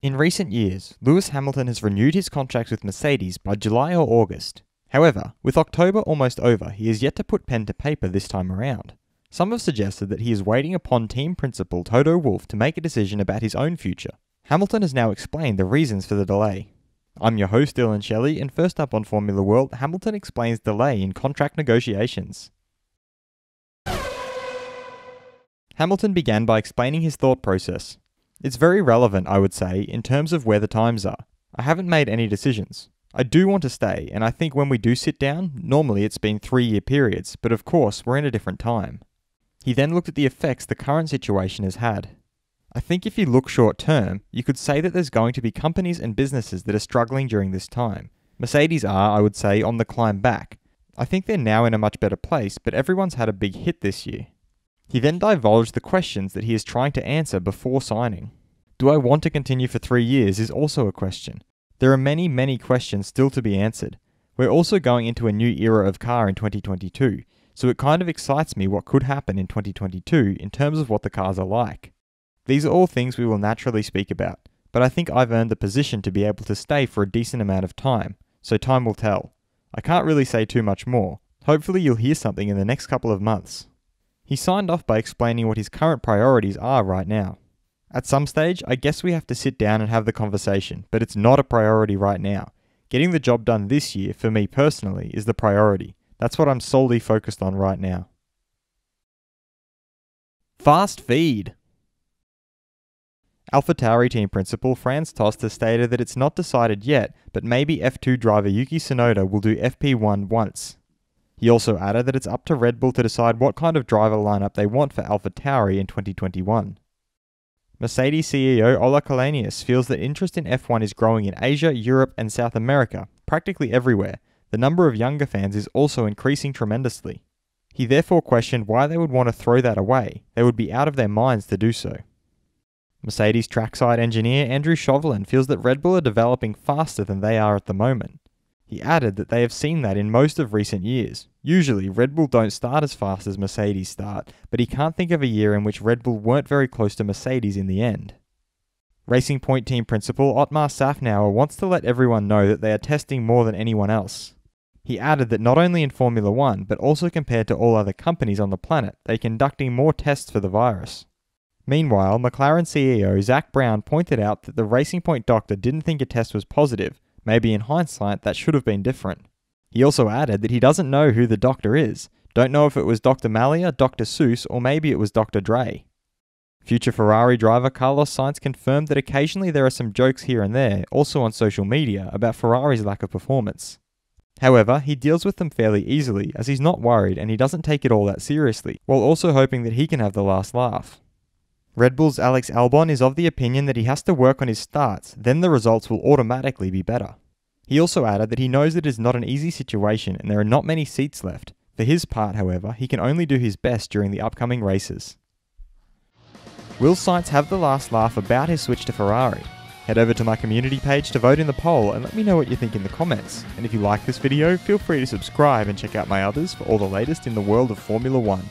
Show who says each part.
Speaker 1: In recent years, Lewis Hamilton has renewed his contracts with Mercedes by July or August. However, with October almost over, he is yet to put pen to paper this time around. Some have suggested that he is waiting upon team principal Toto Wolff to make a decision about his own future. Hamilton has now explained the reasons for the delay. I'm your host Dillon Shelley, and first up on Formula World, Hamilton explains delay in contract negotiations. Hamilton began by explaining his thought process. It's very relevant, I would say, in terms of where the times are. I haven't made any decisions. I do want to stay, and I think when we do sit down, normally it's been 3-year periods, but of course we're in a different time. He then looked at the effects the current situation has had. I think if you look short term, you could say that there's going to be companies and businesses that are struggling during this time. Mercedes are, I would say, on the climb back. I think they're now in a much better place, but everyone's had a big hit this year. He then divulged the questions that he is trying to answer before signing. Do I want to continue for 3 years is also a question. There are many questions still to be answered. We're also going into a new era of car in 2022, so it kind of excites me what could happen in 2022 in terms of what the cars are like. These are all things we will naturally speak about, but I think I've earned the position to be able to stay for a decent amount of time, so time will tell. I can't really say too much more. Hopefully you'll hear something in the next couple of months. He signed off by explaining what his current priorities are right now. At some stage, I guess we have to sit down and have the conversation, but it's not a priority right now. Getting the job done this year, for me personally, is the priority. That's what I'm solely focused on right now. Fast feed! AlphaTauri team principal Franz Tost has stated that it's not decided yet, but maybe F2 driver Yuki Tsunoda will do FP1 once. He also added that it's up to Red Bull to decide what kind of driver lineup they want for AlphaTauri in 2021. Mercedes CEO Ola Källenius feels that interest in F1 is growing in Asia, Europe and South America, practically everywhere. The number of younger fans is also increasing tremendously. He therefore questioned why they would want to throw that away. They would be out of their minds to do so. Mercedes trackside engineer Andrew Chauvelin feels that Red Bull are developing faster than they are at the moment. He added that they have seen that in most of recent years. Usually, Red Bull don't start as fast as Mercedes start, but he can't think of a year in which Red Bull weren't very close to Mercedes in the end. Racing Point team principal Otmar Safnauer wants to let everyone know that they are testing more than anyone else. He added that not only in Formula 1, but also compared to all other companies on the planet, they're conducting more tests for the virus. Meanwhile, McLaren CEO Zak Brown pointed out that the Racing Point doctor didn't think a test was positive. Maybe in hindsight that should have been different. He also added that he doesn't know who the doctor is. Don't know if it was Dr. Malia, Dr. Seuss, or maybe it was Dr. Dre. Future Ferrari driver Carlos Sainz confirmed that occasionally there are some jokes here and there, also on social media, about Ferrari's lack of performance. However, he deals with them fairly easily as he's not worried and he doesn't take it all that seriously, while also hoping that he can have the last laugh. Red Bull's Alex Albon is of the opinion that he has to work on his starts, then the results will automatically be better. He also added that he knows that it is not an easy situation and there are not many seats left. For his part, however, he can only do his best during the upcoming races. Will Sainz have the last laugh about his switch to Ferrari? Head over to my community page to vote in the poll and let me know what you think in the comments. And if you like this video, feel free to subscribe and check out my others for all the latest in the world of Formula 1.